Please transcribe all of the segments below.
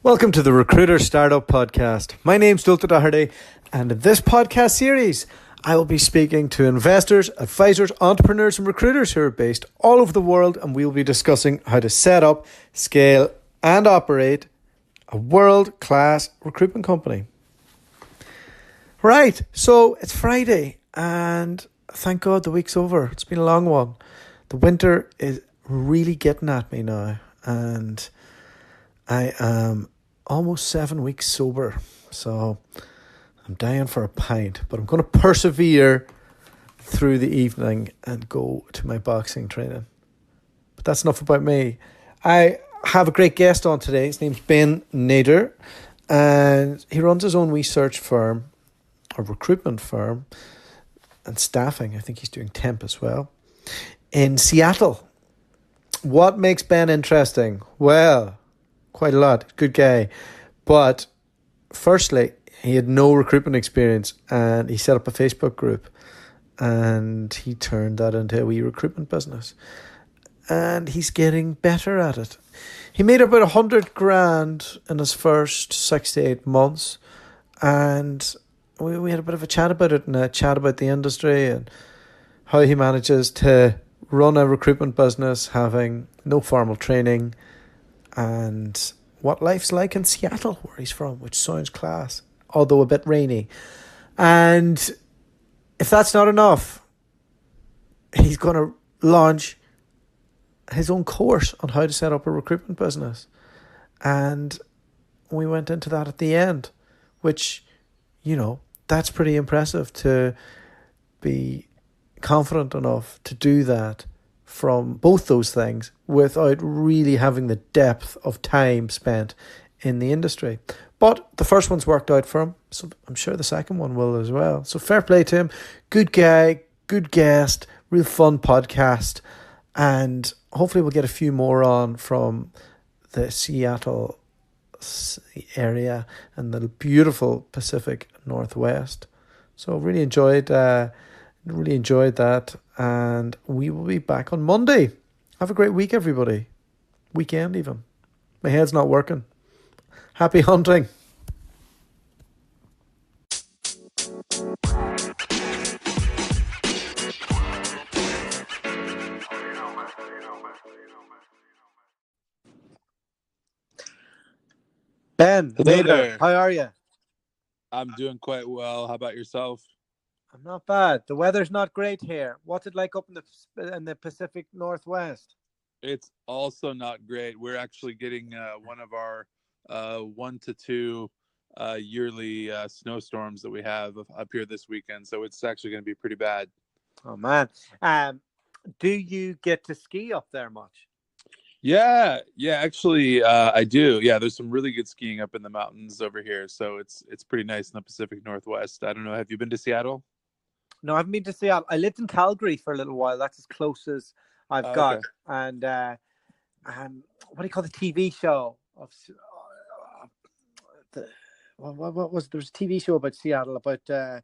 Welcome to the Recruiter Startup Podcast. My name's Dualta, and in this podcast series, I will be speaking to investors, advisors, entrepreneurs, and recruiters who are based all over the world, and we will be discussing how to set up, scale, and operate a world-class recruitment company. Right, so it's Friday, and thank God the week's over. It's been a long one. The winter is really getting at me now, and I am almost 7 weeks sober, so I'm dying for a pint, but I'm going to persevere through the evening and go to my boxing training. But that's enough about me. I have a great guest on today. His name's Ben Nader, and he runs his own research firm, a recruitment firm, and staffing. I think he's doing temp as well, in Seattle. What makes Ben interesting? Well, quite a lot. Good guy. But firstly, he had no recruitment experience, and he set up a Facebook group, and he turned that into a wee recruitment business. And he's getting better at it. He made about 100 grand in his first 6 to 8 months. And we had a bit of a chat about it, and a chat about the industry and how he manages to run a recruitment business having no formal training, and what life's like in Seattle, where he's from, which sounds class, although a bit rainy. And if that's not enough, he's going to launch his own course on how to set up a recruitment business. And we went into that at the end, which, you know, that's pretty impressive to be confident enough to do that from both those things without really having the depth of time spent in the industry. But the first one's worked out for him, so I'm sure the second one will as well. So fair play to him. Good guy, good guest, real fun podcast, and hopefully we'll get a few more on from the Seattle area and the beautiful Pacific Northwest. So really enjoyed that, and we will be back on Monday. Have a great week, everybody. Weekend even. My head's not working. Happy hunting. Ben Nader, how are you? I'm doing quite well. How about yourself? I'm not bad. The weather's not great here. What's it like up in the Pacific Northwest? It's also not great. We're actually getting one of our 1 to 2 yearly snowstorms that we have up here this weekend. So it's actually going to be pretty bad. Oh, man. Do you get to ski up there much? Yeah, actually, I do. Yeah, there's some really good skiing up in the mountains over here. So it's pretty nice in the Pacific Northwest. I don't know. Have you been to Seattle? No, I haven't been to Seattle. I lived in Calgary for a little while. That's as close as I've got. Okay. And what do you call the TV show? What was there was a TV show about Seattle, about a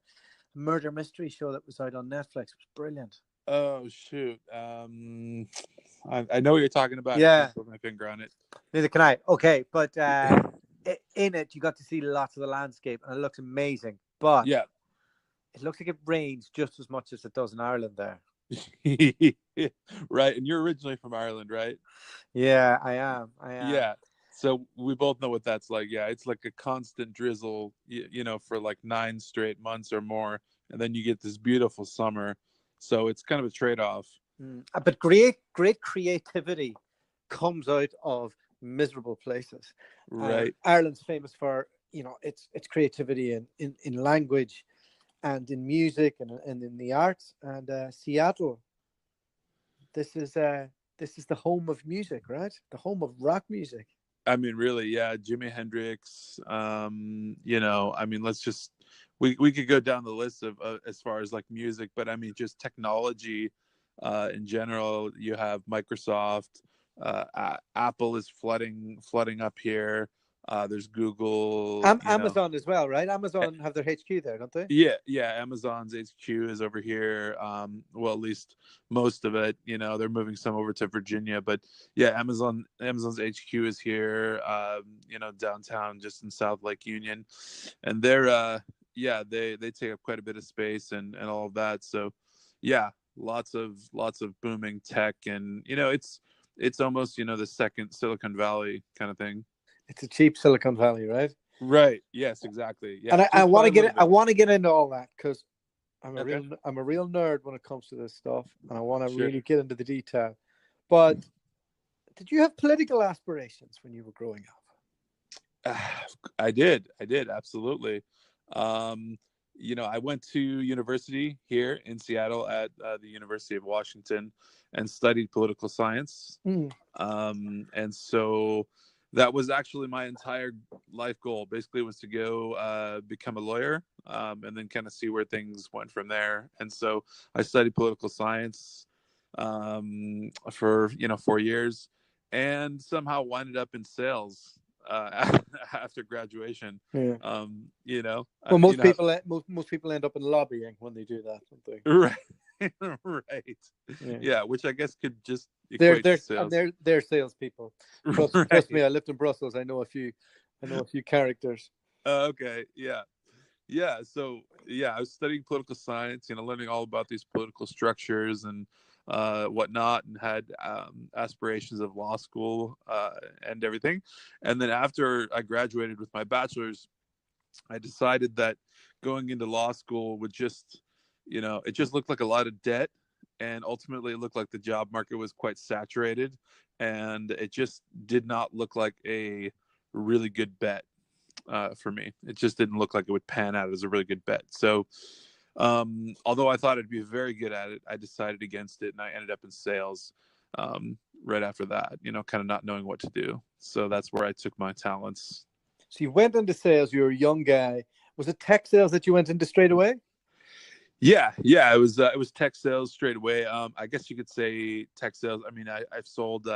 murder mystery show that was out on Netflix. It was brilliant. Oh shoot! I know what you're talking about. Yeah. I can't put my finger on it. Neither can I. Okay, but in it you got to see lots of the landscape, and it looks amazing. But yeah. It looks like it rains just as much as it does in Ireland there. Right. And you're originally from Ireland, right? Yeah, I am. Yeah. So we both know what that's like. Yeah. It's like a constant drizzle, for like 9 straight months or more. And then you get this beautiful summer. So it's kind of a trade-off. But great creativity comes out of miserable places. Right. Ireland's famous for, its creativity in language and in music and in the arts, and Seattle. This is the home of music, right? The home of rock music. I mean, really, yeah. Jimi Hendrix. Let's just we could go down the list of as far as like music, but I mean, just technology in general. You have Microsoft. Apple is flooding up here. There's Google, Amazon as well, right? Amazon have their HQ there, don't they? Yeah. Amazon's HQ is over here. Well, at least most of it. They're moving some over to Virginia, but yeah, Amazon's HQ is here. Downtown, just in South Lake Union, and they take up quite a bit of space and all of that. So, yeah, lots of booming tech, and it's almost the second Silicon Valley kind of thing. It's a cheap Silicon Valley, right? Right. Yes, exactly. Yeah. And I want to get I want to get into all that because I'm a real nerd when it comes to this stuff, and I want to really get into the detail. But did you have political aspirations when you were growing up? I did, absolutely. I went to university here in Seattle at the University of Washington and studied political science. And so that was actually my entire life goal. Basically, was to go become a lawyer, and then kind of see where things went from there. And so I studied political science for 4 years, and somehow winded up in sales after graduation. Well, most people end up in lobbying when they do that, don't they? Right. Right. Yeah, which I guess could just equate to sales. They're salespeople. Trust me, I lived in Brussels. I know a few characters. Okay. Yeah. So I was studying political science, learning all about these political structures and whatnot, and had aspirations of law school and everything. And then after I graduated with my bachelor's, I decided that going into law school would just, it just looked like a lot of debt, and ultimately it looked like the job market was quite saturated, and it just did not look like a really good bet for me. It just didn't look like it would pan out as a really good bet. So although I thought I'd be very good at it, I decided against it, and I ended up in sales right after that, kind of not knowing what to do. So that's where I took my talents. So you went into sales. You were a young guy. Was it tech sales that you went into straight away? Yeah. It was tech sales straight away. I guess you could say tech sales. I mean, I've sold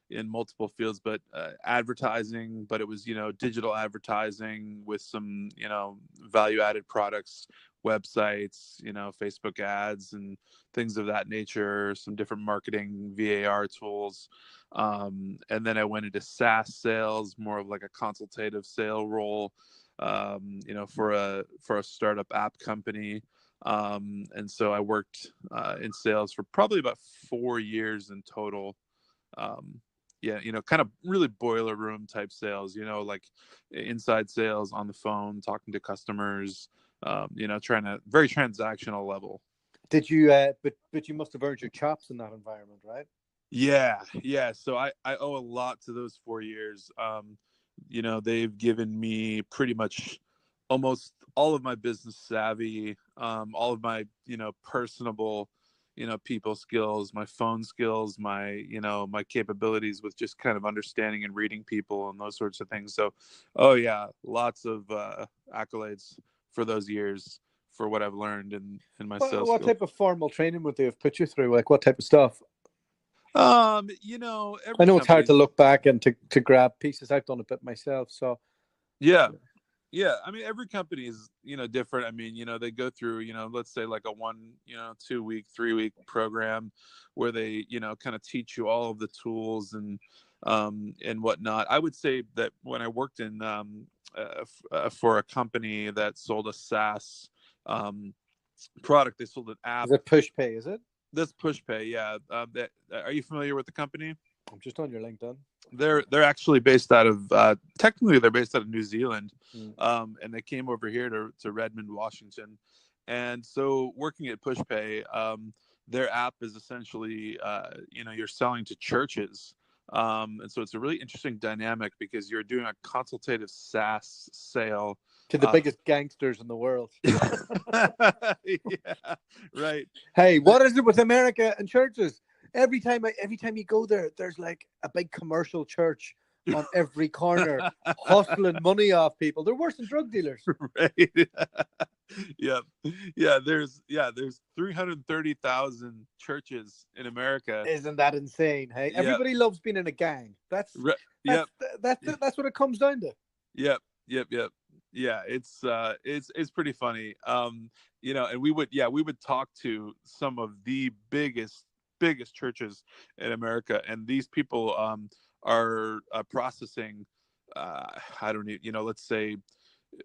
in multiple fields, but advertising, but it was, digital advertising with some, value added products, websites, Facebook ads and things of that nature, some different marketing VAR tools. And then I went into SaaS sales, more of like a consultative sale role, for a startup app company. And so I worked in sales for probably about 4 years in total. Kind of really boiler room type sales, like inside sales on the phone, talking to customers, trying to very transactional level. Did you, but you must have earned your chops in that environment, right? Yeah. So I owe a lot to those 4 years. They've given me pretty much almost all of my business savvy, all of my, personable, people skills, my phone skills, my capabilities with just kind of understanding and reading people and those sorts of things. So, lots of accolades for those years for what I've learned in my sales. What type of formal training would they have put you through? Like what type of stuff? I know it's hard to look back and to grab pieces. I've done a bit myself. So yeah, I mean, every company is, different. I mean, they go through, let's say like a 1, 2 week, 3 week program where they, kind of teach you all of the tools and whatnot. I would say that when I worked in for a company that sold a SaaS product, they sold an app. Is it PushPay? Is it? That's PushPay. Yeah. Are you familiar with the company? I'm just on your LinkedIn. They're actually based out of technically they're based out of New Zealand, and they came over here to Redmond, Washington. And so working at PushPay, their app is essentially you're selling to churches, and so it's a really interesting dynamic because you're doing a consultative SaaS sale to the biggest gangsters in the world. Yeah, right. Hey, what is it with America and churches? Every time you go there, there's like a big commercial church on every corner, hustling money off people. They're worse than drug dealers. Right. Yeah. There's 330,000 churches in America. Isn't that insane? Hey, everybody loves being in a gang. That's what it comes down to. Yep, yep, yep. Yeah, it's pretty funny. And we would talk to some of the biggest churches in America, and these people are processing I don't need, let's say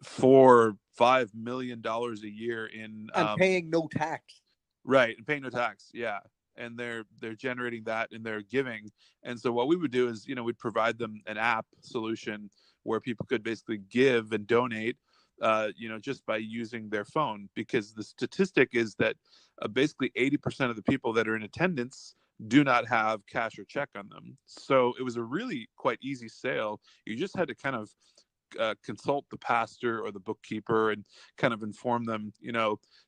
$4-5 million a year in and paying no tax. right, and paying no tax. Yeah. And they're generating that and they're giving. And so what we would do is, we'd provide them an app solution where people could basically give and donate, just by using their phone, because the statistic is that basically 80% of the people that are in attendance do not have cash or check on them. So it was a really quite easy sale. You just had to kind of consult the pastor or the bookkeeper and kind of inform them,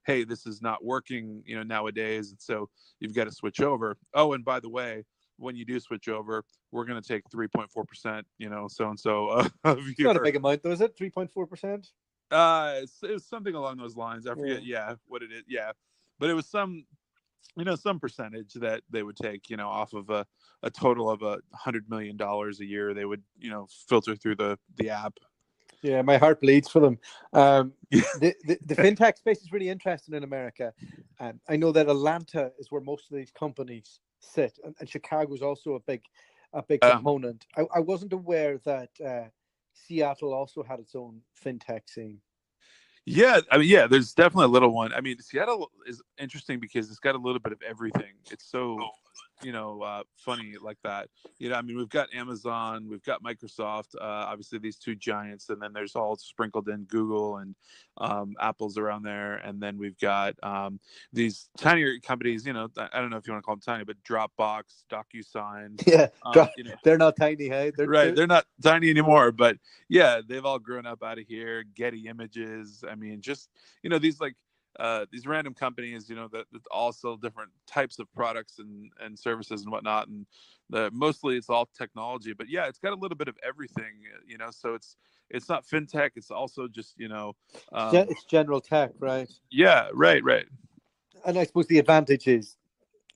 hey, this is not working, nowadays. And so you've got to switch over. Oh, and by the way, when you do switch over, we're going to take 3.4%, so-and-so of It's your... not a big amount, though, is it? 3.4%? It was something along those lines. I forget, what it is. Yeah. But it was some percentage that they would take, off of a total of $100 million a year. They would, filter through the app. Yeah, my heart bleeds for them. The fintech space is really interesting in America. I know that Atlanta is where most of these companies sit, and Chicago is also a big component. I wasn't aware that Seattle also had its own fintech scene. Yeah, there's definitely a little one. I mean, Seattle is interesting because it's got a little bit of everything. It's so, funny like that. We've got Amazon, we've got Microsoft, obviously these two giants, and then there's all sprinkled in Google and Apple's around there, and then we've got these tinier companies. I don't know if you want to call them tiny, but Dropbox, DocuSign. Yeah, they're not tiny, hey? They're not tiny anymore, but yeah, they've all grown up out of here. Getty Images. Just these random companies, that all sell different types of products and services and whatnot, and mostly it's all technology. But yeah, it's got a little bit of everything, So it's not fintech. It's also just it's general tech, right? Yeah, right. And I suppose the advantage is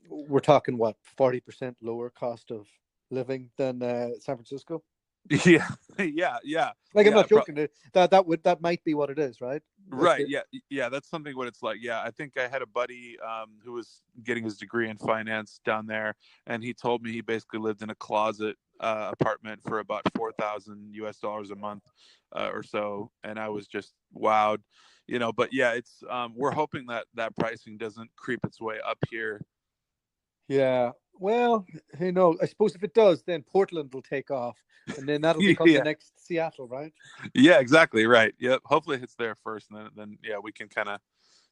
we're talking 40% lower cost of living than San Francisco. Yeah. Like, I'm not joking. That might be what it is, right? Right. Yeah. That's something what it's like. Yeah. I think I had a buddy who was getting his degree in finance down there, and he told me he basically lived in a closet apartment for about $4,000 a month or so, and I was just wowed, But yeah, it's we're hoping that pricing doesn't creep its way up here. Yeah. Well, who knows? I suppose if it does, then Portland will take off, and then that'll become the next Seattle, right? Yeah, exactly. Right. Yep. Hopefully it's there first, and then we can kind of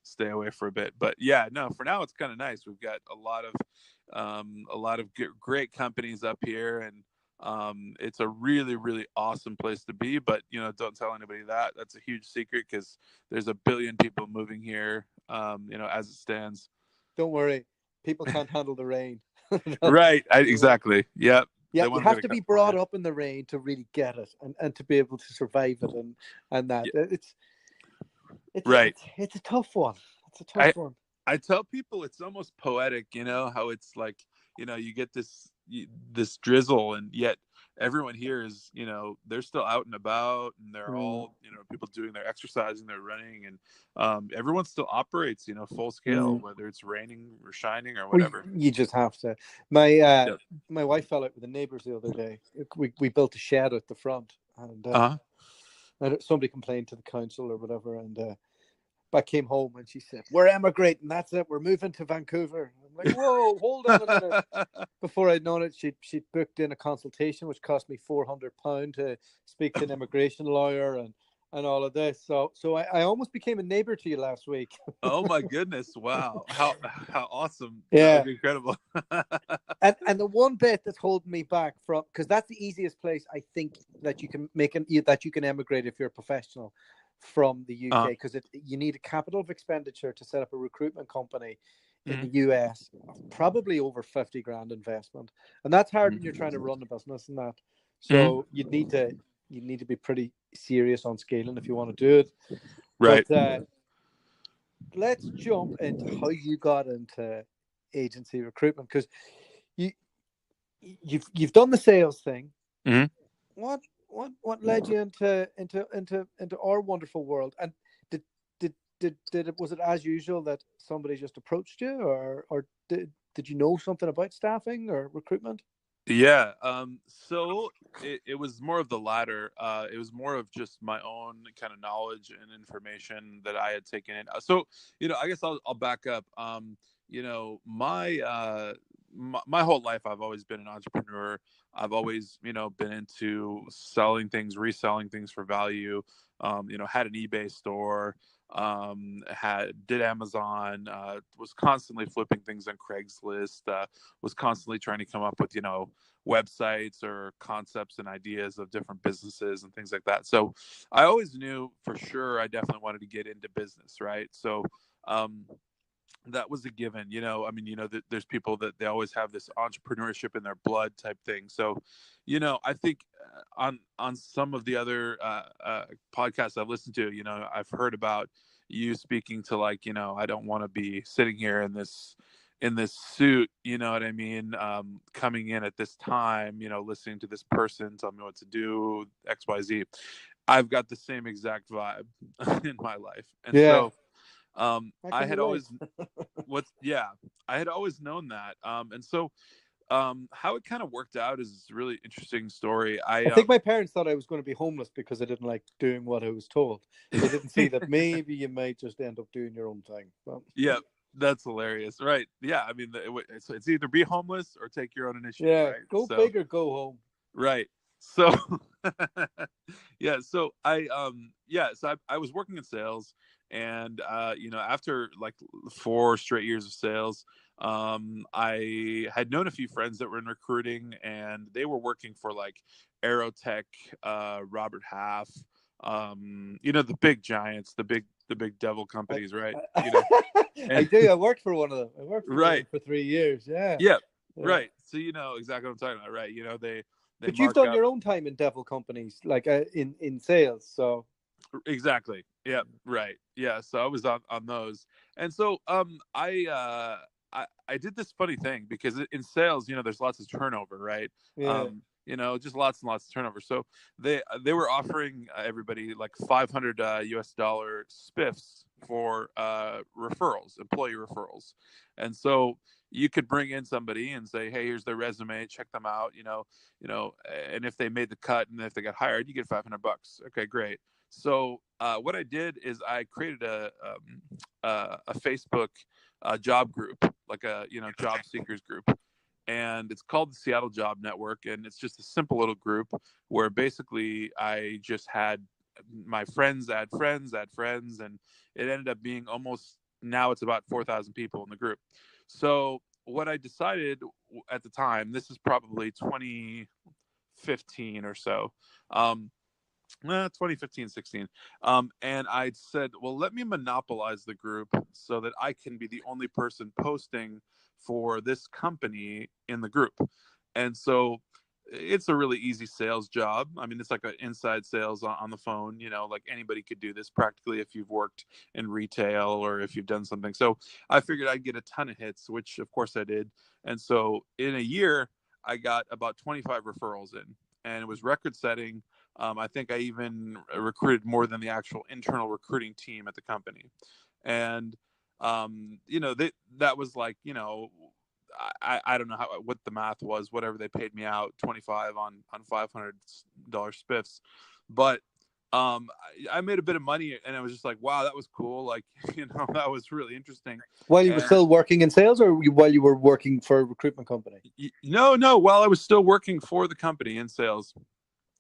stay away for a bit. But yeah, no, for now it's kind of nice. We've got a lot of great companies up here, and it's a really, really awesome place to be. But don't tell anybody that. That's a huge secret because there's 1 billion people moving here. As it stands. Don't worry, people can't handle the rain. Right. Exactly. Yep. Yeah, you have to be brought up in the rain to really get it, and to be able to survive it, and that it's right. It's a tough one. It's a tough one. I tell people it's almost poetic, how it's like, you get this drizzle, and yet everyone here is, they're still out and about, and they're all, people doing their exercising, they're running, and everyone still operates, full scale, whether it's raining or shining or whatever. You just have to. My wife fell out with the neighbors the other day. We built a shed at the front, and somebody complained to the council or whatever, and I came home and she said, "We're emigrating. That's it. We're moving to Vancouver." I'm like, "Whoa, hold on a minute." Before I'd known it, she booked in a consultation, which cost me £400 to speak to an immigration lawyer and all of this. So I almost became a neighbor to you last week. Oh my goodness! Wow, how awesome! Yeah, that was incredible. and the one bit that's holding me back from, because that's the easiest place I think that you can emigrate if you're a professional from the UK, because you need a capital of expenditure to set up a recruitment company in the US, probably over 50 grand investment, and that's hard when you're trying to run a business and that. So you need to be pretty serious on scaling if you want to do it. Right. But let's jump into how you got into agency recruitment, because you've done the sales thing. Mm-hmm. what led you into our wonderful world? And did it, was it as usual that somebody just approached you, or did you know something about staffing or recruitment? Yeah. So it was more of the latter. It was more of just my own kind of knowledge and information that I had taken in. So, I guess I'll back up. My whole life, I've always been an entrepreneur. I've always, been into selling things, reselling things for value. Had an eBay store, did Amazon, was constantly flipping things on Craigslist, was constantly trying to come up with, websites or concepts and ideas of different businesses and things like that. So I always knew for sure I definitely wanted to get into business, right? So that was a given. There's people that they always have this entrepreneurship in their blood type thing. So, I think on some of the other podcasts I've listened to, I've heard about you speaking to, like, I don't want to be sitting here in this suit, you know what I mean? Coming in at this time, listening to this person tell me what to do, XYZ. I've got the same exact vibe in my life. And Yeah. so I had always I had always known that. And so how it kind of worked out is a really interesting story. I think my parents thought I was going to be homeless because I didn't like doing what I was told. They didn't see that maybe you might just end up doing your own thing. Well, yeah, that's hilarious, right? Yeah, I mean, it's either be homeless or take your own initiative. Yeah, right? go big or go home. Right. So yeah, so I was working in sales, and after like 4 straight years of sales, I had known a few friends that were in recruiting, and they were working for like Aerotech, Robert Half, the big giants, the big devil companies, right? I do. I worked for one of them. I worked for Right. one for 3 years. Yeah. Yeah. Right. So exactly what I'm talking about, right? They but you've done your own time in devil companies, like in sales. So exactly. Yeah. Right. Yeah. So I was on those, and so I did this funny thing because in sales, there's lots of turnover, right? Yeah. Just lots and lots of turnover. So they were offering everybody like $500 US spiffs for referrals, employee referrals, and so you could bring in somebody and say, hey, here's their resume, check them out, and if they made the cut and if they got hired, you get $500. Okay, great. So what I did is I created a Facebook job group, like a job seekers group, and it's called the Seattle Job Network, and it's just a simple little group where basically I just had my friends add friends, and it ended up being almost, now it's about 4,000 people in the group. So what I decided at the time, this is probably 2015 or so, 2015, 16. And I said, well, let me monopolize the group so that I can be the only person posting for this company in the group. And so it's a really easy sales job. I mean, it's like an inside sales on the phone, like anybody could do this practically if you've worked in retail or if you've done something. So I figured I'd get a ton of hits, which of course I did. And so in a year, I got about 25 referrals in, and it was record setting. I think I even recruited more than the actual internal recruiting team at the company. And, that was like, I don't know what the math was, whatever they paid me out, 25 on $500 spiffs. But I made a bit of money, and I was just like, wow, that was cool. Like, that was really interesting. While you were still working in sales, or while you were working for a recruitment company? No, while I was still working for the company in sales.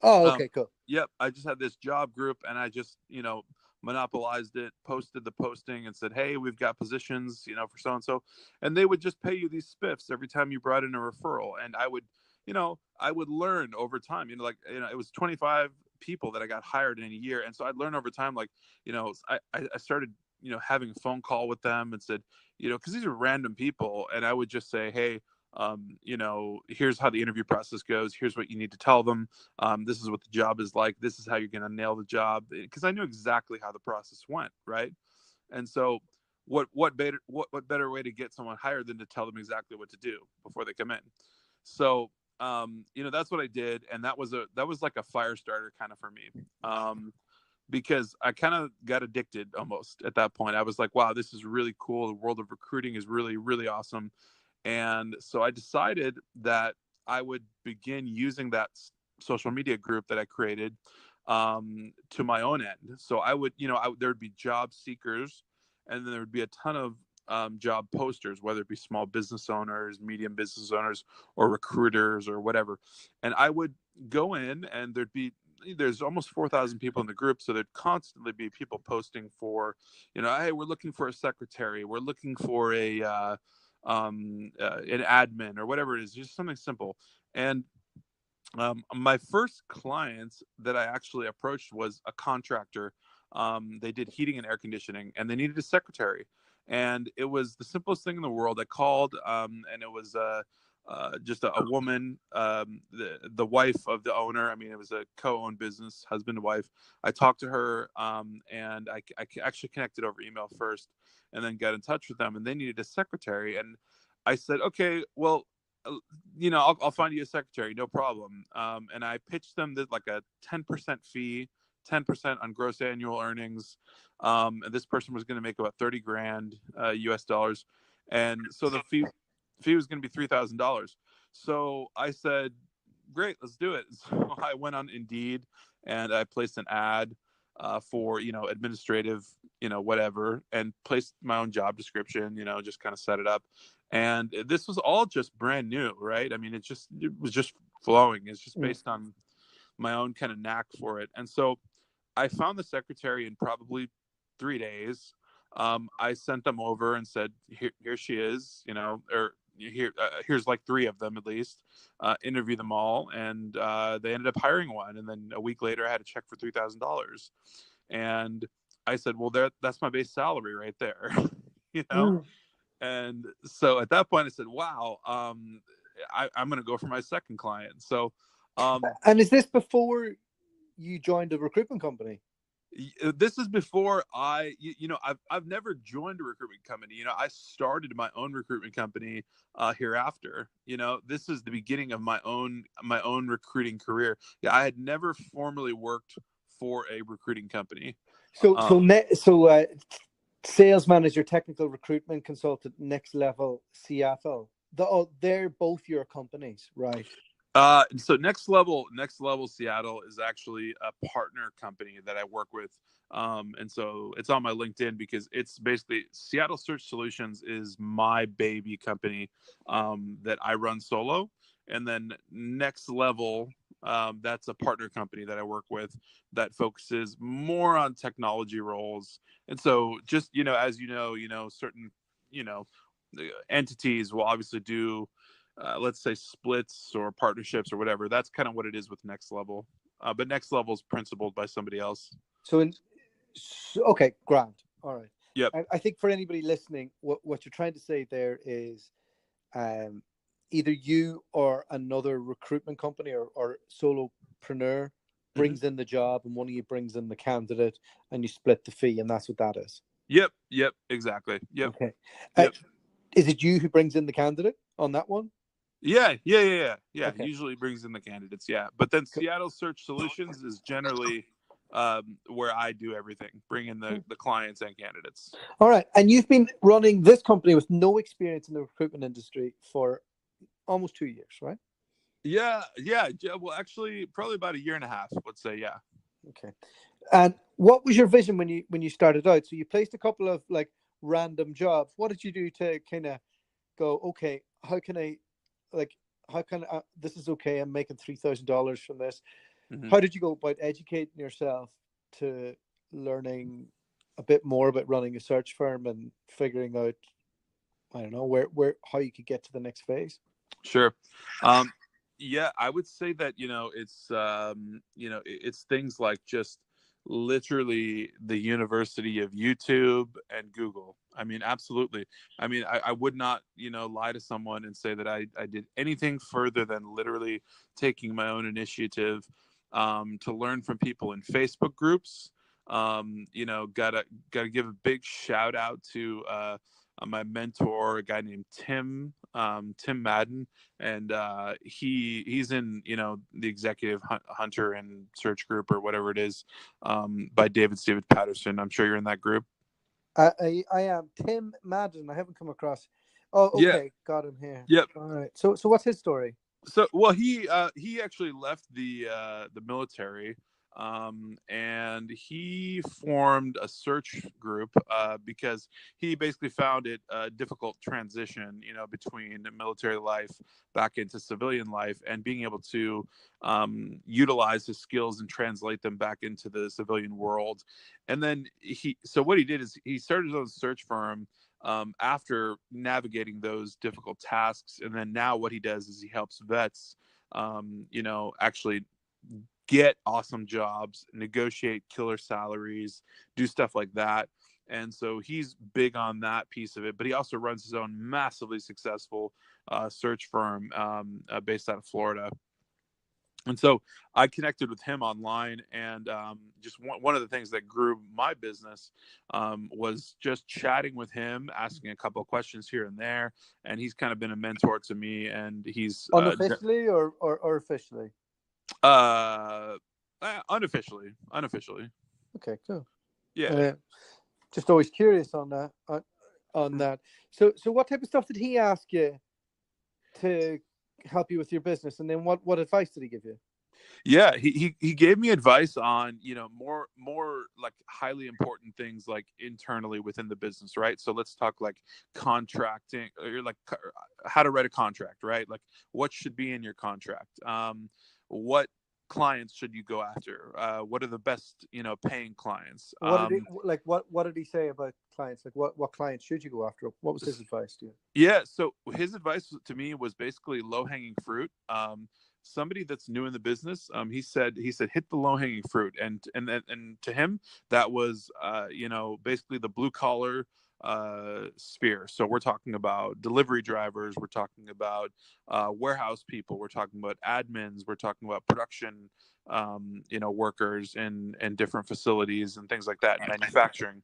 Oh, okay, cool. Yep. I just had this job group, and I just, monopolized it, posted the posting and said, hey, we've got positions, for so-and-so. And they would just pay you these spiffs every time you brought in a referral. And I would learn over time, it was 25 people that I got hired in a year. And so I'd learn over time, like, I started, having a phone call with them and said, because these are random people. And I would just say, hey, here's how the interview process goes. Here's what you need to tell them. This is what the job is like. This is how you're going to nail the job. Because I knew exactly how the process went, right? And so, what better way to get someone hired than to tell them exactly what to do before they come in? So that's what I did, and that was like a fire starter kind of for me, because I kind of got addicted almost at that point. I was like, wow, this is really cool. The world of recruiting is really, really awesome. And so I decided that I would begin using that social media group that I created, to my own end. So I would, there would be job seekers, and then there would be a ton of job posters, whether it be small business owners, medium business owners, or recruiters or whatever. And I would go in, and there's almost 4,000 people in the group. So there'd constantly be people posting for, hey, we're looking for a secretary. We're looking for an admin or whatever it is, just something simple. And my first client that I actually approached was a contractor. They did heating and air conditioning, and they needed a secretary. And it was the simplest thing in the world. I called, and it was just a woman, the wife of the owner. I mean, it was a co-owned business, husband and wife. I talked to her, and I actually connected over email first, and then got in touch with them, and they needed a secretary. And I said, okay, well, I'll find you a secretary, no problem. And I pitched them like a 10% fee, 10% on gross annual earnings. And this person was going to make about 30 grand US dollars. And so the fee was going to be $3,000. So I said, great, let's do it. So I went on Indeed, and I placed an ad for, administrative, whatever, and placed my own job description, just kind of set it up. And this was all just brand new, right? I mean, it was just flowing. It's just based on my own kind of knack for it. And so I found the secretary in probably 3 days. I sent them over and said, here she is, or here's like 3 of them at least. Interview them all, and they ended up hiring one. And then a week later, I had a check for $3,000. And I said, well, that's my base salary right there, And so at that point, I said, wow, I'm going to go for my second client. So, and is this before you joined a recruitment company? This is before I've never joined a recruitment company. I started my own recruitment company hereafter. This is the beginning of my own recruiting career. Yeah, I had never formally worked for a recruiting company. So sales manager, technical recruitment consultant, Next Level Seattle. They're both your companies, right? So Next Level Seattle is actually a partner company that I work with. And so it's on my LinkedIn because it's basically Seattle Search Solutions is my baby company that I run solo. And then Next Level, that's a partner company that I work with that focuses more on technology roles. And so just, as certain, entities will obviously do, let's say splits or partnerships or whatever. That's kind of what it is with Next Level. But Next Level is principled by somebody else. Okay, grand. All right. Yep. I think for anybody listening, what you're trying to say there is either you or another recruitment company or solopreneur brings in the job, and one of you brings in the candidate, and you split the fee, and that's what that is. Yep, exactly. Yep. Okay. Is it you who brings in the candidate on that one? Yeah. Okay. Usually brings in the candidates, yeah. But then Seattle Search Solutions is generally where I do everything, bring in the clients and candidates. All right. And you've been running this company with no experience in the recruitment industry for almost 2 years, right? Yeah. Well, actually, probably about 1.5 years, let's say, yeah. Okay. And what was your vision when you started out? So you placed a couple of like random jobs. What did you do to kind of go, okay, how can this is okay, I'm making $3,000 from this. Mm-hmm. How did you go about educating yourself to learning a bit more about running a search firm and figuring out, I don't know, where how you could get to the next phase? Sure. Yeah, I would say that, it's things like just literally the University of YouTube and Google. I mean, absolutely. I mean, I would not, lie to someone and say that I did anything further than literally taking my own initiative to learn from people in Facebook groups. Gotta give a big shout out to my mentor, a guy named Tim Tim Madden, and he's in, you know, the executive hunter and search group or whatever it is, by David Patterson. I'm sure you're in that group. I am Tim Madden. I haven't come across. Oh, okay, got him here. Yep. All right. So what's his story? So, well, he actually left the military, and he formed a search group because he basically found it a difficult transition, you know, between military life back into civilian life, and being able to utilize his skills and translate them back into the civilian world. And then what he did is he started his own search firm. After navigating those difficult tasks. And then now what he does is he helps vets, you know, actually get awesome jobs, negotiate killer salaries, do stuff like that. And so he's big on that piece of it, but he also runs his own massively successful search firm based out of Florida. And so I connected with him online, and just one of the things that grew my business was just chatting with him, asking a couple of questions here and there. And he's kind of been a mentor to me, and he's unofficially or officially? Unofficially. Okay, cool. Yeah. Just always curious on that. On that. So what type of stuff did he ask you to help you with your business, and then what advice did he give you? Yeah, he gave me advice on, you know, more like highly important things like internally within the business, right? So let's talk like contracting, or like how to write a contract, right? Like what should be in your contract, what clients should you go after, what are the best, you know, paying clients. What did he say about clients? Like what clients should you go after? What was his advice to you? Yeah, so his advice to me was basically low-hanging fruit. Somebody that's new in the business, he said hit the low-hanging fruit, and to him that was you know, basically the blue collar sphere. So we're talking about delivery drivers, we're talking about warehouse people, we're talking about admins, we're talking about production, you know, workers in different facilities and things like that, manufacturing.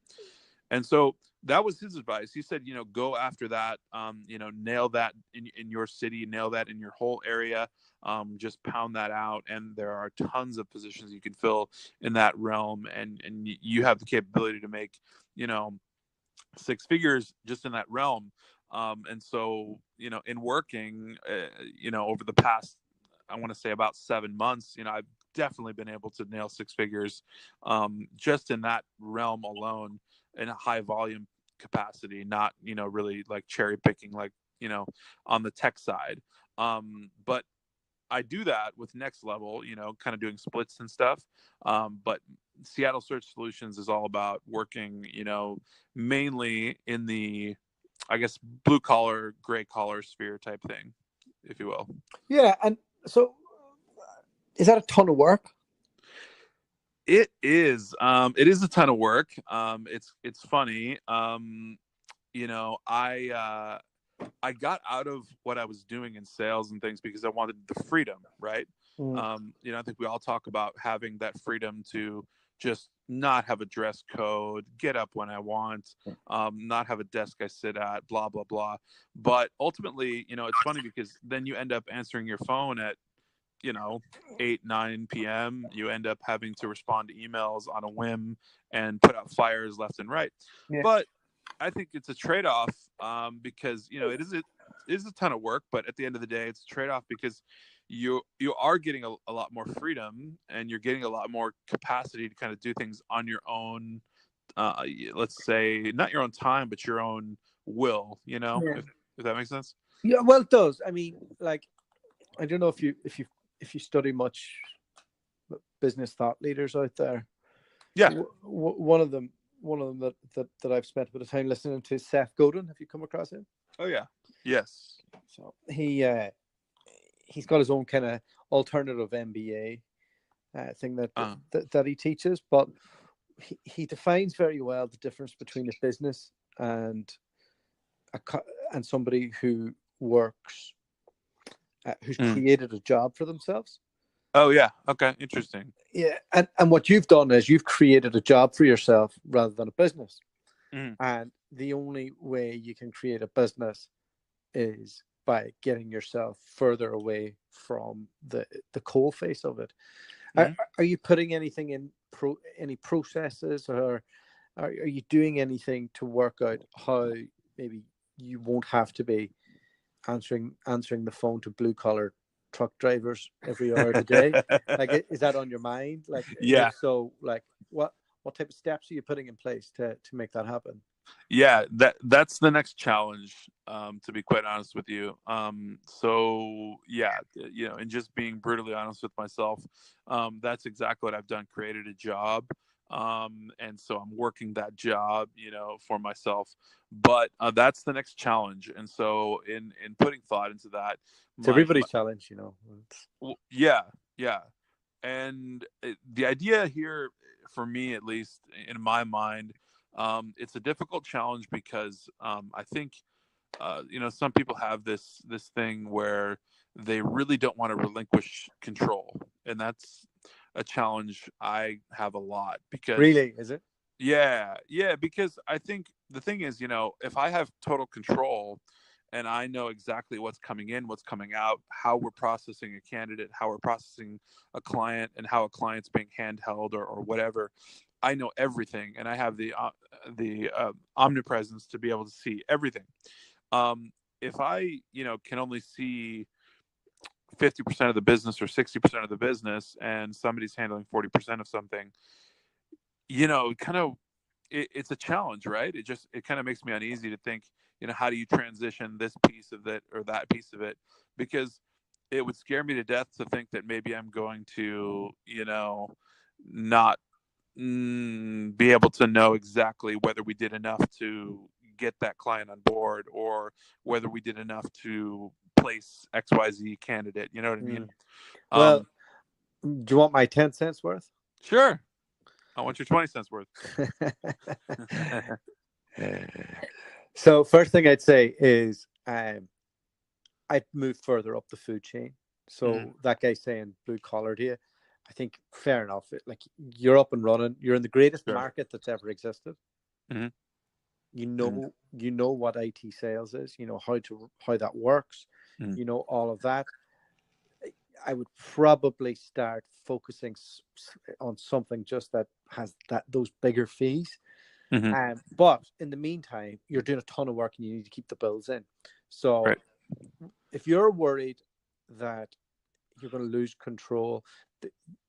And so that was his advice. He said, you know, go after that, you know, nail that in your city, nail that in your whole area, just pound that out. And there are tons of positions you can fill in that realm. And you have the capability to make, you know, six figures just in that realm. And so, you know, in working, you know, over the past, I want to say about 7 months, you know, I've definitely been able to nail six figures just in that realm alone, in a high volume capacity, not, you know, really like cherry picking, like, you know, on the tech side. But I do that with Next Level, you know, kind of doing splits and stuff. But Seattle Search Solutions is all about working, you know, mainly in the, I guess, blue collar, gray collar sphere type thing, if you will. Yeah. And so is that a ton of work? It is. It is a ton of work. It's funny. You know, I got out of what I was doing in sales and things because I wanted the freedom, right? You know, I think we all talk about having that freedom to just not have a dress code, get up when I want, not have a desk I sit at, blah, blah, blah. But ultimately, you know, it's funny because then you end up answering your phone at, you know, 8-9 p.m. You end up having to respond to emails on a whim and put out fires left and right. Yeah. But I think it's a trade-off because, you know, it is a ton of work, but at the end of the day, it's a trade-off because you are getting a lot more freedom, and you're getting a lot more capacity to kind of do things on your own, let's say not your own time, but your own will, you know, yeah. if that makes sense. Yeah, well, it does. I mean, like, I don't know if you study much business thought leaders out there. Yeah. One of them that I've spent a bit of time listening to, Seth Godin. Have you come across him? Oh yeah. Yes. So he's got his own kind of alternative MBA thing that he teaches, but he defines very well the difference between a business and somebody who works, who's created a job for themselves. Oh yeah. Okay. Interesting. Yeah. And what you've done is you've created a job for yourself rather than a business. And the only way you can create a business is by getting yourself further away from the coal face of it. Mhm. Are you putting anything in any processes, or are you doing anything to work out how maybe you won't have to be answering the phone to blue collar truck drivers every hour of the day? Like, is that on your mind? Like, Yeah. if so, like, what type of steps are you putting in place to make that happen? Yeah, that's the next challenge, to be quite honest with you. So yeah, and just being brutally honest with myself, that's exactly what I've done. Created a job, and so I'm working that job, for myself. But that's the next challenge, and so in putting thought into that, It's everybody's challenge, yeah, yeah, and the idea here, for me at least, in my mind, it's a difficult challenge because I think some people have this thing where they really don't want to relinquish control, and that's a challenge I have a lot because really, is it? Yeah, because I think the thing is, if I have total control and I know exactly what's coming in, what's coming out, how we're processing a candidate, how we're processing a client, and how a client's being handheld or whatever, I know everything, and I have the omnipresence to be able to see everything. If I, can only see 50% of the business or 60% of the business, and somebody's handling 40% of something, kind of, it's a challenge, right? It kind of makes me uneasy to think, how do you transition this piece of it or that piece of it? Because it would scare me to death to think that maybe I'm going to, not be able to know exactly whether we did enough to get that client on board, or whether we did enough to place XYZ candidate. You know what I mean? Well, do you want my 10 cents worth? Sure. I want your 20 cents worth. So first thing I'd say is I'd move further up the food chain. So that guy saying blue collar to you, I think fair enough. Like, you're up and running. You're in the greatest market that's ever existed. Mm-hmm. You know what IT sales is. You know how that works. Mm-hmm. You know all of that. I would probably start focusing on something just that has those bigger fees. Mm-hmm. But in the meantime, you're doing a ton of work and you need to keep the bills in. So if you're worried that you're going to lose control,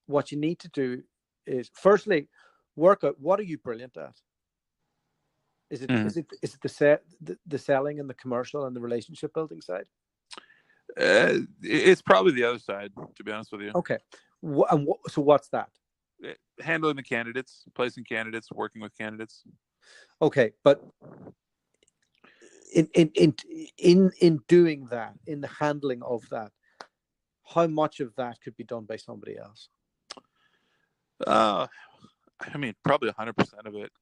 what you need to do is, firstly, work out what are you brilliant at. Is it the selling and the commercial and the relationship building side? It's probably the other side, to be honest with you. Okay. So what's that? Handling the candidates, placing candidates, working with candidates. Okay, but in doing that, in the handling of that, how much of that could be done by somebody else? I mean, probably 100% of it.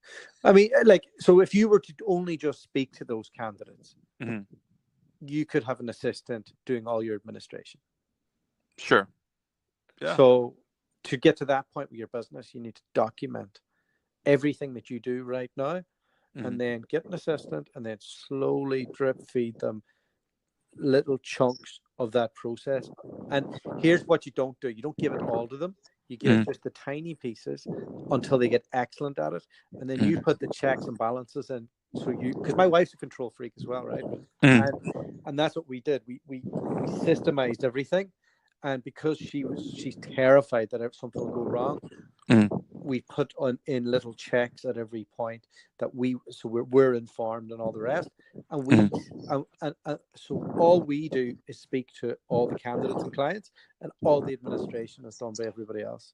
I mean, like, so if you were to only just speak to those candidates, you could have an assistant doing all your administration. Sure. Yeah. So to get to that point with your business, you need to document everything that you do right now, and then get an assistant, and then slowly drip feed them little chunks of that process. And here's what you don't do. You don't give it all to them. You give just the tiny pieces until they get excellent at it. And then you put the checks and balances in. So because my wife's a control freak as well, right? And that's what we did. We systemized everything. And because she's terrified that something will go wrong, we put in little checks at every point that we're informed and all the rest. And so all we do is speak to all the candidates and clients, and all the administration is done by everybody else.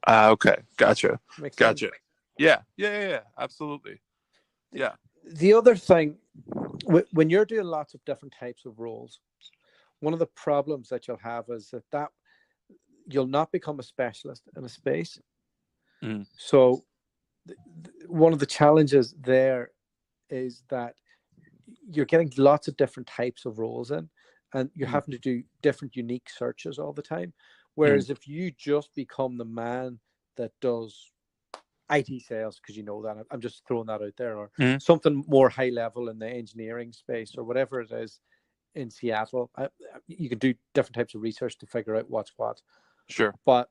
Okay, gotcha. Makes gotcha. sense? Yeah, absolutely. Yeah. The other thing, when you're doing lots of different types of roles, one of the problems that you'll have is that you'll not become a specialist in a space. So one of the challenges there is that you're getting lots of different types of roles in, and you're having to do different unique searches all the time. Whereas if you just become the man that does IT sales, because you know that, I'm just throwing that out there, or something more high level in the engineering space or whatever it is, in Seattle. You can do different types of research to figure out what's what. Sure. But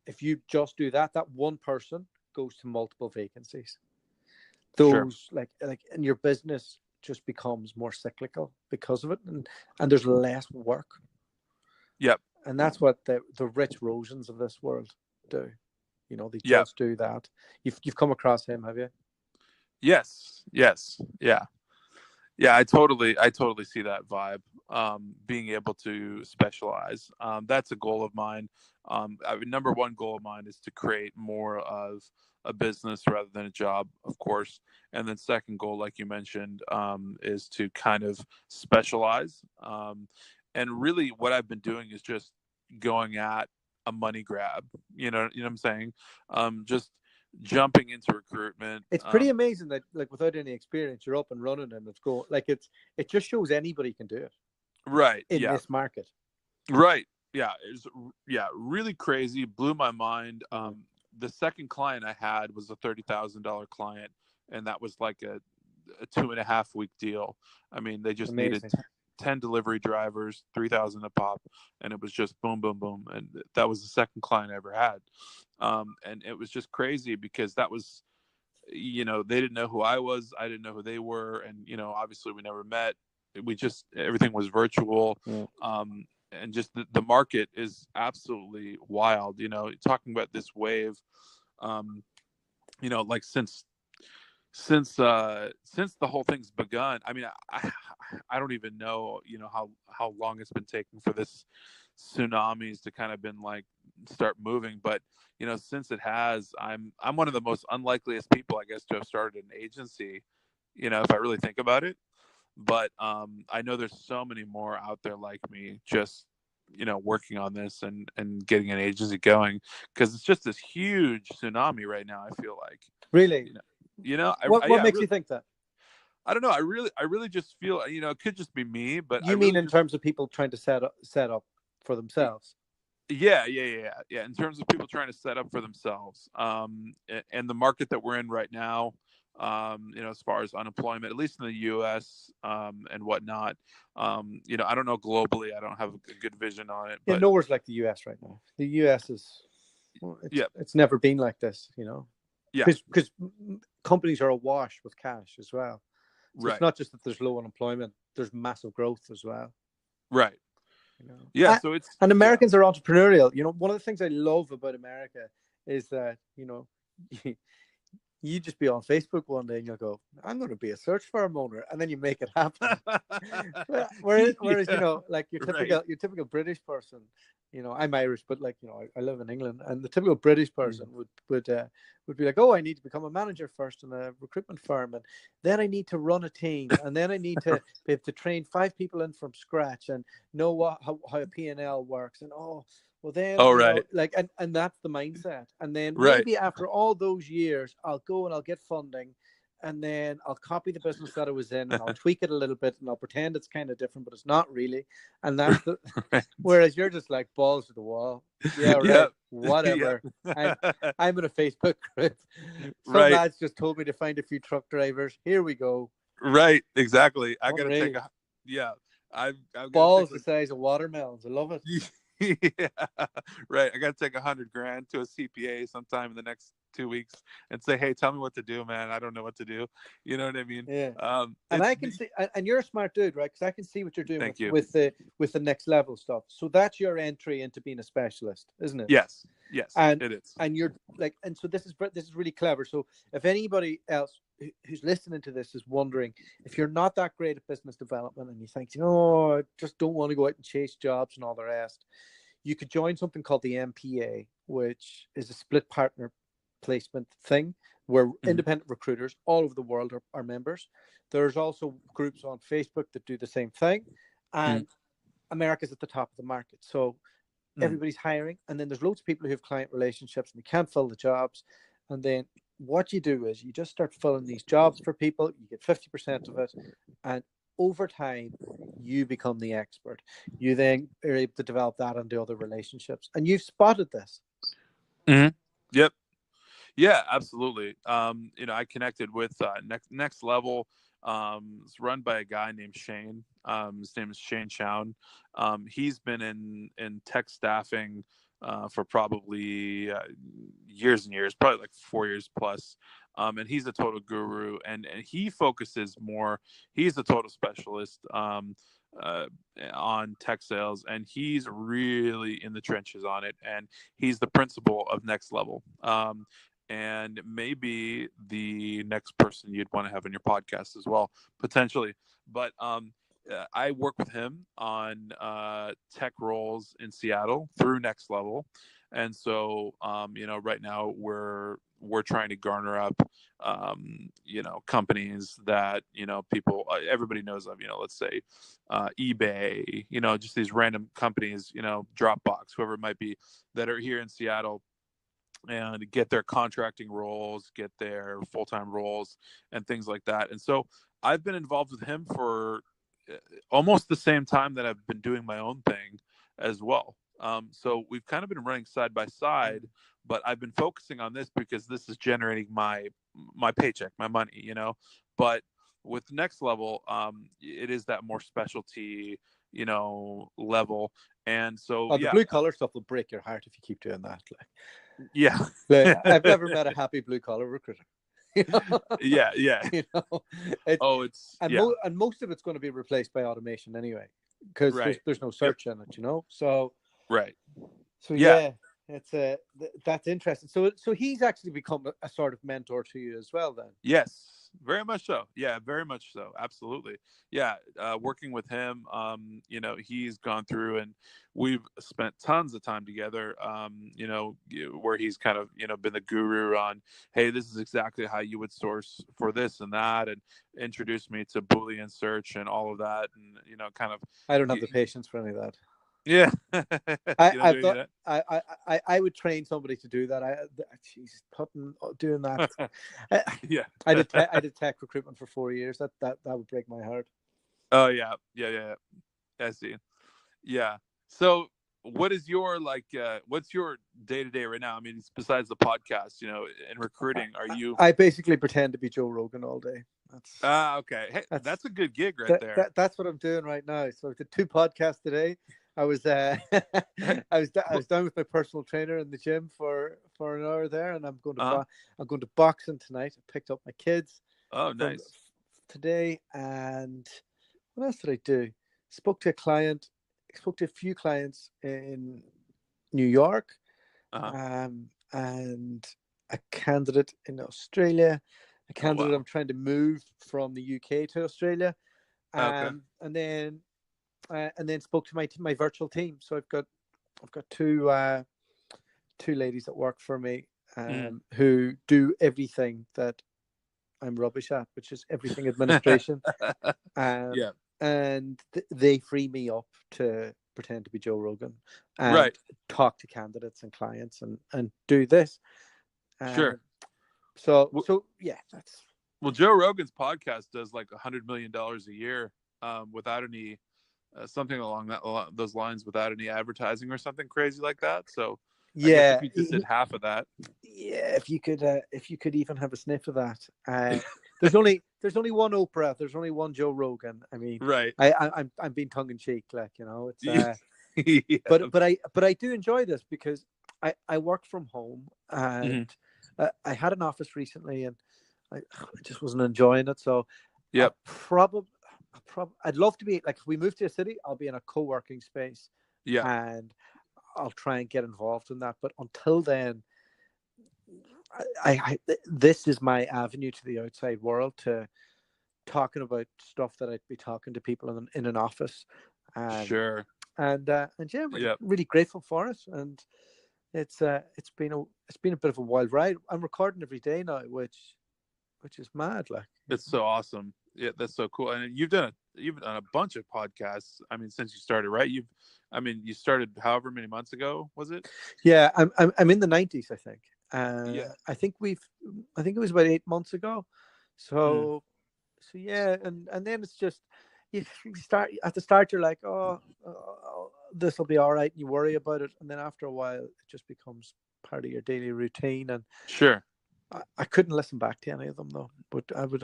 if you just do that, that one person goes to multiple vacancies. Those like and your business just becomes more cyclical because of it, and there's less work. Yep. And that's what the Rich Rosens of this world do. You know, they just do that. You've come across him, have you? Yes. Yeah. I totally see that vibe. Being able to specialize. That's a goal of mine. Number one goal of mine is to create more of a business rather than a job, of course. And then second goal, like you mentioned, is to kind of specialize. And really what I've been doing is just going at a money grab. You know what I'm saying? Just jumping into recruitment. It's pretty amazing that, like, without any experience, you're up and running and it's going. Like, it just shows anybody can do it. Right. In this market. Right. Yeah. Really crazy. Blew my mind. The second client I had was a $30,000 client, and that was like a 2.5 week deal. I mean, they just needed 10 delivery drivers, 3,000 a pop, and it was just boom, boom, boom. And that was the second client I ever had. And it was just crazy because that was, they didn't know who I was. I didn't know who they were. And, obviously we never met. Everything was virtual. And just the market is absolutely wild, talking about this wave, like since the whole thing's begun. I mean, I don't even know, how long it's been taking for this tsunamis to kind of been like start moving. But, since it has, I'm one of the most unlikeliest people, I guess, to have started an agency, if I really think about it. But I know there's so many more out there like me, just working on this and getting an agency going, because it's just this huge tsunami right now. I feel like really, what makes you think that? I don't know. I really just feel, it could just be me, but you mean in terms of people trying to set up for themselves? Yeah. In terms of people trying to set up for themselves, and the market that we're in right now. As far as unemployment, at least in the U.S. And whatnot. I don't know globally. I don't have a good vision on it. But nowhere's like the U.S. right now. The U.S. is, it's never been like this. Because companies are awash with cash as well. So It's not just that there's low unemployment; there's massive growth as well. Right. Yeah. So it's and Americans are entrepreneurial. One of the things I love about America is that you just be on Facebook one day and you'll go, I'm going to be a search firm owner, and then you make it happen. whereas like your typical British person, I'm Irish, but I live in England, and the typical British person would be like, oh, I need to become a manager first in a recruitment firm, and then I need to run a team, and then I need to be able to train 5 people in from scratch and know how a P&L works, and well, then, and that's the mindset. And then maybe after all those years, I'll go and I'll get funding, and then I'll copy the business that I was in, and I'll tweak it a little bit, and I'll pretend it's kind of different, but it's not really. And that's whereas you're just like balls to the wall. Yeah, right. Whatever. I'm in a Facebook group. Some lads just told me to find a few truck drivers. Here we go. Right. Exactly. I got to take I've balls the size of watermelons. I love it. Yeah, right. I got to take $100,000 to a CPA sometime in the next 2 weeks and say, hey, tell me what to do, man. I don't know what to do. You know what I mean? Yeah. And I can see, and you're a smart dude, right? Because I can see what you're doing with the next level stuff. So that's your entry into being a specialist, isn't it? Yes, and it is. And you're like, and so this is really clever. So if anybody else who's listening to this is wondering, if you're not that great at business development and you think, I just don't want to go out and chase jobs and all the rest, you could join something called the MPA, which is a split partner placement thing where independent recruiters all over the world are members. There's also groups on Facebook that do the same thing, and America's at the top of the market. So everybody's hiring, and then there's loads of people who have client relationships and they can't fill the jobs. And then what you do is you just start filling these jobs for people. You get 50% of it, and over time, you become the expert. You then are able to develop that into other relationships, and you've spotted this. Yep. Yeah, absolutely. I connected with Next Level. It's run by a guy named Shane. His name is Shane Chown. He's been in tech staffing for probably years and years, probably like 4 years plus. And he's a total guru, and he focuses more. He's a total specialist uh, on tech sales, and he's really in the trenches on it. And he's the principal of Next Level. And maybe the next person you'd want to have in your podcast as well, potentially. But I work with him on tech roles in Seattle through Next Level, and so right now we're trying to garner up companies that people everybody knows of. Let's say eBay, just these random companies, Dropbox, whoever it might be, that are here in Seattle, and get their contracting roles, get their full-time roles, and things like that. And so I've been involved with him for almost the same time that I've been doing my own thing as well. So we've kind of been running side by side, but I've been focusing on this because this is generating my paycheck, my money, But with Next Level, it is that more specialty, level. And so, the blue collar stuff will break your heart if you keep doing that. Yeah. I've never met a happy blue collar recruiter. Yeah. And most of it's going to be replaced by automation anyway, because there's no search in it, So right. So yeah, it's that's interesting. So he's actually become a sort of mentor to you as well, then. Yes. Very much so. Yeah, very much so. Absolutely. Yeah. Working with him, he's gone through, and we've spent tons of time together, where he's kind of, been the guru on, hey, this is exactly how you would source for this and that, and introduced me to Boolean search and all of that. And, kind of, I don't have the patience for any of that. Yeah. I would train somebody to do that. Doing that. Yeah. I did tech recruitment for 4 years. That would break my heart. Oh yeah. I see. Yeah. So what is your what's your day-to-day right now? I mean, besides the podcast, in recruiting, are you? I basically pretend to be Joe Rogan all day. Okay. Hey, that's a good gig right there. That's what I'm doing right now. So I did 2 podcasts today. I was I was down with my personal trainer in the gym for an hour there, and I'm going to boxing tonight. I picked up my kids. Oh, nice. Today, and what else did I do? Spoke to a few clients in New York, and a candidate in Australia, a candidate I'm trying to move from the UK to Australia, and then spoke to my virtual team. So I've got 2 ladies that work for me, who do everything that I'm rubbish at, which is everything administration. And they free me up to pretend to be Joe Rogan and talk to candidates and clients and do this. Sure. So yeah, that's. Well, Joe Rogan's podcast does like $100 million a year, without any. Something along those lines, without any advertising or something crazy like that. So yeah, if you just did half of that. Yeah, if you could even have a sniff of that. There's only one Oprah. There's only one Joe Rogan. I mean, right. I'm being tongue in cheek, it's. Yeah. But I do enjoy this because I work from home, and I had an office recently, and I just wasn't enjoying it. So yeah, I'd love to be if we move to a city, I'll be in a co-working space. Yeah. And I'll try and get involved in that. But until then, this is my avenue to the outside world, to talking about stuff that I'd be talking to people in an office. Sure. And really grateful for it. And it's been a bit of a wild ride. I'm recording every day now, which is mad. It's so awesome. Yeah, that's so cool. And you've done a bunch of podcasts. I mean, since you started, right? You started however many months ago, was it? Yeah, I'm in the 90s, I think. I think it was about 8 months ago. So yeah, and then it's just you start at the start. You're like, this will be all right, and you worry about it, and then after a while, it just becomes part of your daily routine. And sure. I couldn't listen back to any of them though, but I would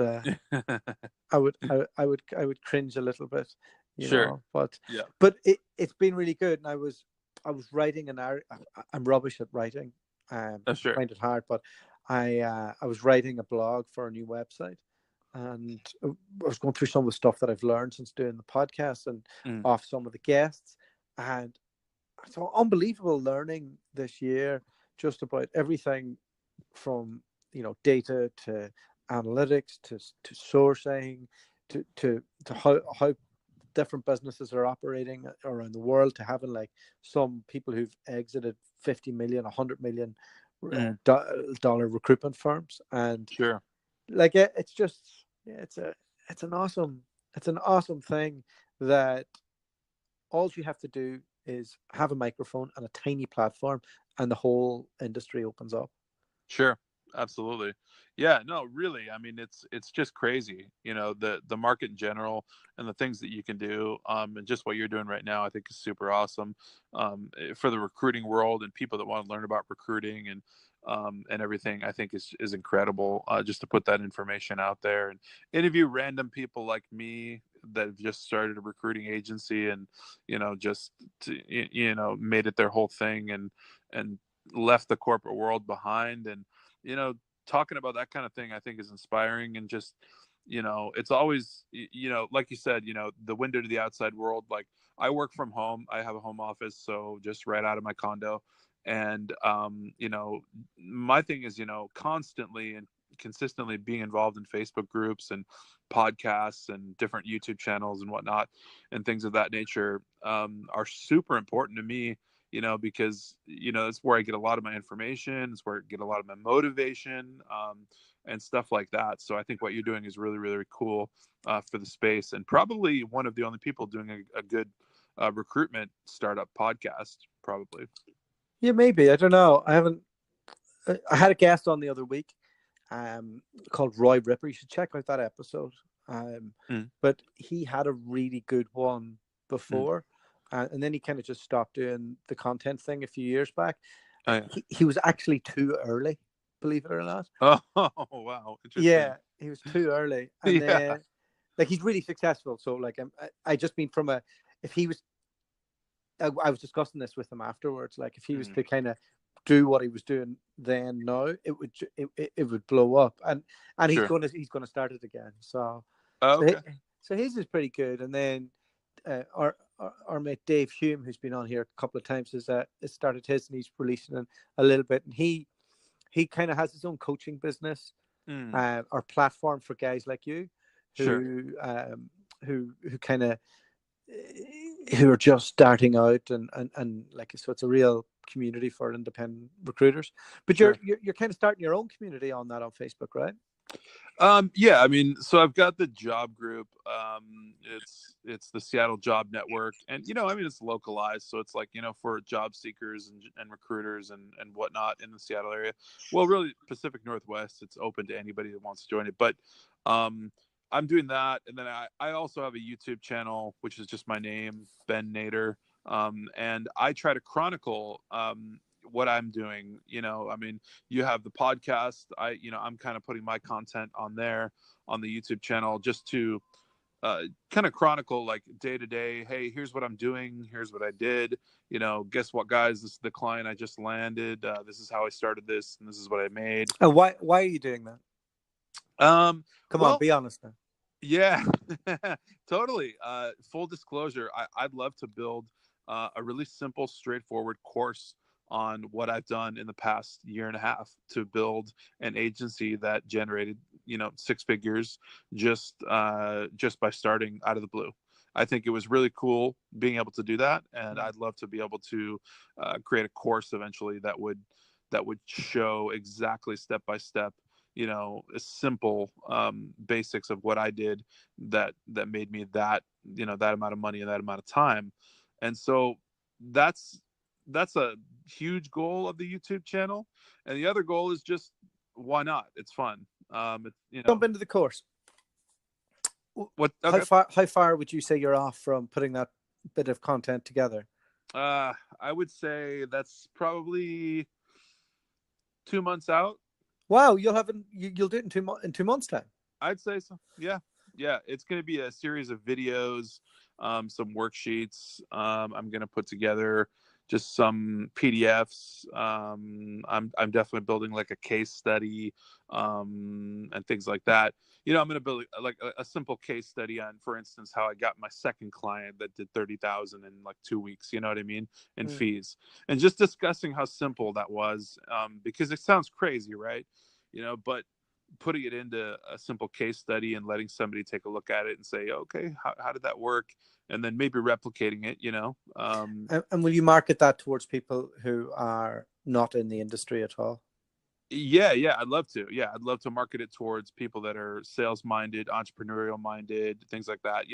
cringe a little bit, Sure. But Yeah. it's been really good, and I was writing an art. I'm rubbish at writing. I Sure. find it hard, but I was writing a blog for a new website, and I was going through some of the stuff that I've learned since doing the podcast and off some of the guests, and so unbelievable learning this year, just about everything from data to analytics to sourcing to how different businesses are operating around the world, to having like some people who've exited 50 million, 100 million dollar recruitment firms. And Sure. like it's just it's an awesome thing that all you have to do is have a microphone and a tiny platform, and the whole industry opens up. Sure. Absolutely. Yeah, no, really. I mean, it's just crazy, the market in general and the things that you can do, and just what you're doing right now, I think is super awesome, for the recruiting world and people that want to learn about recruiting and everything. I think is incredible, just to put that information out there and interview random people like me that have just started a recruiting agency and just made it their whole thing and left the corporate world behind. And talking about that kind of thing, I think, is inspiring. And just it's always, like you said, the window to the outside world. Like, I work from home, I have a home office, so just right out of my condo. And my thing is, constantly and consistently being involved in Facebook groups and podcasts and different YouTube channels and whatnot and things of that nature, are super important to me, because that's where I get a lot of my information. It's where I get a lot of my motivation, and stuff like that. So I think what you're doing is really, really cool, for the space, and probably one of the only people doing a good recruitment startup podcast, probably. Yeah, maybe. I don't know. I had a guest on the other week, called Roy Ripper. You should check out that episode. But he had a really good one before, and then he kind of just stopped doing the content thing a few years back. Oh, yeah. He was actually too early, believe it or not. Oh, wow. Interesting. Yeah, he was too early. And then, like, he's really successful. So, like, I just mean if he was, I was discussing this with him afterwards. Like, if he was to kind of do what he was doing then now, it would blow up. And Sure. he's gonna start it again. So, okay. so his is pretty good. And then our mate Dave Hume, who's been on here a couple of times, has started his, and he's releasing a little bit. And he kind of has his own coaching business, or platform for guys like you, who kind of who are just starting out, and like, so it's a real community for independent recruiters. But you're kind of starting your own community on Facebook, right? Yeah, I mean, so I've got the job group. It's the Seattle Job Network, and I mean, it's localized, so it's like, for job seekers and recruiters and whatnot in the Seattle area. Well, really, Pacific Northwest, it's open to anybody that wants to join it. But I'm doing that, and then I also have a YouTube channel, which is just my name, Ben Nader, and I try to chronicle what I'm doing. I mean, you have the podcast. I'm kind of putting my content on there on the YouTube channel, just to kind of chronicle, like, day to day. Hey, here's what I'm doing. Here's what I did. Guess what, guys? This is the client I just landed. This is how I started this, and this is what I made. And why are you doing that? Come on, be honest now. Yeah, totally. Full disclosure, I'd love to build a really simple, straightforward course on what I've done in the past year and a half to build an agency that generated, 6 figures just by starting out of the blue. I think it was really cool being able to do that, and I'd love to be able to create a course eventually that would show exactly step by step, a simple basics of what I did that made me that amount of money in that amount of time. And so that's a huge goal of the YouTube channel. And the other goal is just, why not? It's fun. Jump into the course. What? Okay. How far would you say you're off from putting that bit of content together? I would say that's probably 2 months out. Wow, you'll do it in 2 months' time. I'd say so. Yeah. It's going to be a series of videos, some worksheets. I'm going to put together just some PDFs. I'm definitely building like a case study, and things like that. I'm going to build like a simple case study on, for instance, how I got my second client that did 30,000 in like 2 weeks. You know what I mean? In fees, and just discussing how simple that was, because it sounds crazy, right? But putting it into a simple case study and letting somebody take a look at it and say, okay, how did that work? And then maybe replicating it, And will you market that towards people who are not in the industry at all? Yeah, I'd love to. Yeah, I'd love to market it towards people that are sales minded, entrepreneurial minded, things like that.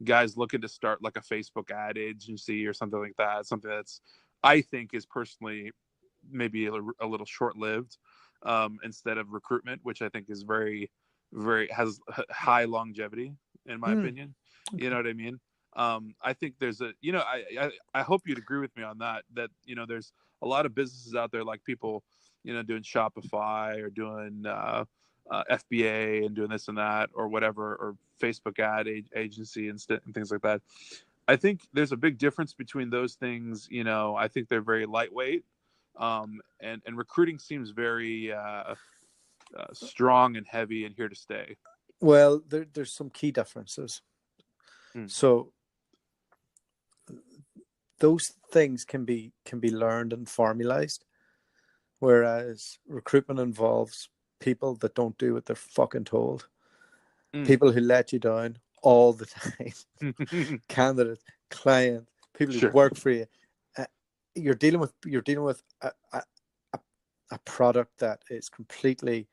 Guys looking to start like a Facebook ad agency or something like that. Something that's, I think, is personally maybe a little short lived, instead of recruitment, which I think is very, very has high longevity in my opinion. Okay. You know what I mean? I think there's I hope you'd agree with me on that there's a lot of businesses out there, like people, doing Shopify or doing FBA and doing this and that or whatever, or Facebook ad agency and things like that. I think there's a big difference between those things. I think they're very lightweight. And recruiting seems very strong and heavy and here to stay. Well, there's some key differences. So those things can be learned and formalized, whereas recruitment involves people that don't do what they're fucking told, people who let you down all the time, candidates, clients, people who work for you. You're dealing with a product that is completely,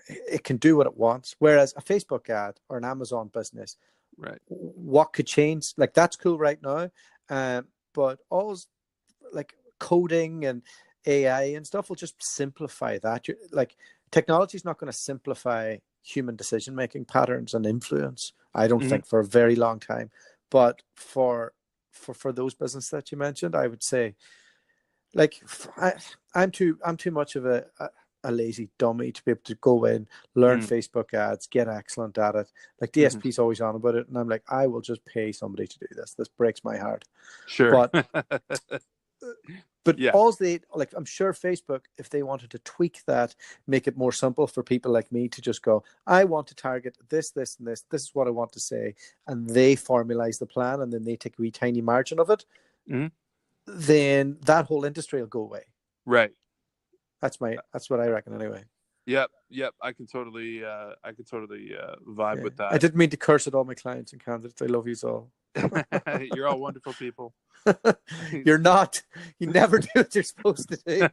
it can do what it wants, whereas a Facebook ad or an Amazon business, right, what could change? Like, that's cool right now, but all like coding and AI and stuff will just simplify that. Like, technology is not going to simplify human decision making patterns and influence, I don't think, for a very long time. But for those businesses that you mentioned, I would say, like, I'm too much of a lazy dummy to be able to go in, learn Facebook ads, get excellent at it. Like, DSP's always on about it, and I'm like, I will just pay somebody to do this. This breaks my heart. Sure. But all like, I'm sure Facebook, if they wanted to tweak that, make it more simple for people like me to just go, I want to target this, and this is what I want to say, and they formalize the plan, and then they take a wee tiny margin of it, then that whole industry will go away. Right. That's what I reckon anyway. Yep. I can totally vibe with that. I didn't mean to curse at all my clients and candidates. I love you all. You're all wonderful people. You're not. You never do what you're supposed to do.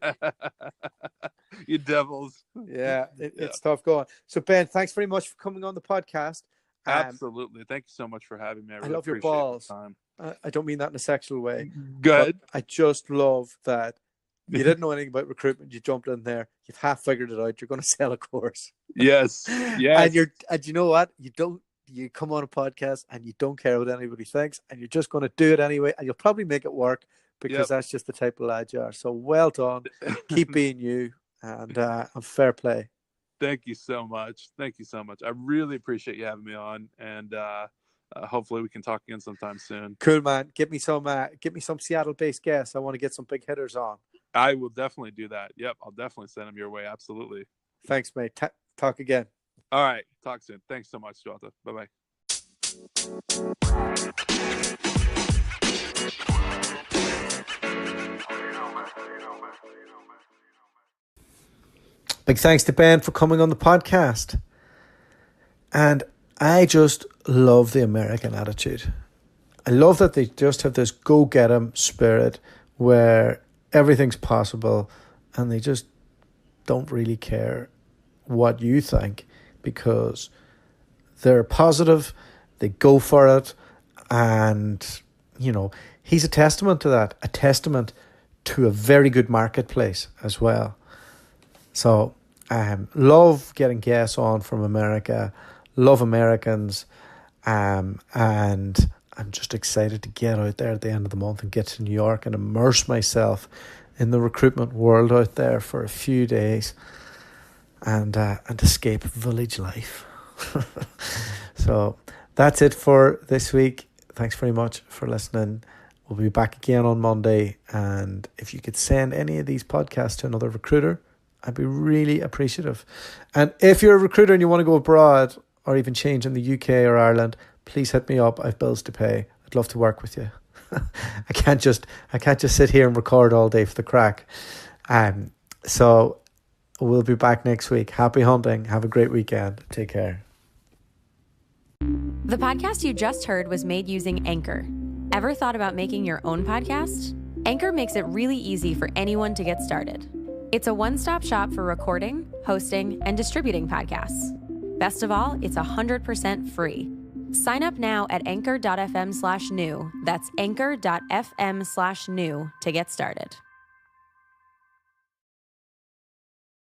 You devils. Yeah, it's tough going. So, Ben, thanks very much for coming on the podcast. Absolutely. Thank you so much for having me. I really love your appreciate balls. the time. I don't mean that in a sexual way. Good. I just love that you didn't know anything about recruitment. You jumped in there. You've half figured it out. You're going to sell a course. Yes. And you know what? You come on a podcast and you don't care what anybody thinks, and you're just going to do it anyway, and you'll probably make it work, because that's just the type of lad you are. So well done. Keep being you, and fair play. Thank you so much. I really appreciate you having me on, and hopefully we can talk again sometime soon. Cool, man. Get me some Seattle-based guests. I want to get some big hitters on. I will definitely do that. Yep, I'll definitely send them your way. Absolutely. Thanks, mate. Talk again. All right. Talk soon. Thanks so much, Dualta. Bye-bye. Big thanks to Ben for coming on the podcast. And I just love the American attitude. I love that they just have this go-get-'em spirit where everything's possible, and they just don't really care what you think, because they're positive, they go for it, and, he's a testament to that, a testament to a very good marketplace as well. So, love getting guests on from America, love Americans, and I'm just excited to get out there at the end of the month and get to New York and immerse myself in the recruitment world out there for a few days and escape village life. So that's it for this week. Thanks very much for listening. We'll be back again on Monday. And if you could send any of these podcasts to another recruiter, I'd be really appreciative. And if you're a recruiter and you want to go abroad or even change in the UK or Ireland, please hit me up. I've bills to pay. I'd love to work with you. I can't just sit here and record all day for the crack. So we'll be back next week. Happy hunting. Have a great weekend. Take care. The podcast you just heard was made using Anchor. Ever thought about making your own podcast? Anchor makes it really easy for anyone to get started. It's a one-stop shop for recording, hosting, and distributing podcasts. Best of all, it's 100% free. Sign up now at anchor.fm/new. That's anchor.fm/new to get started.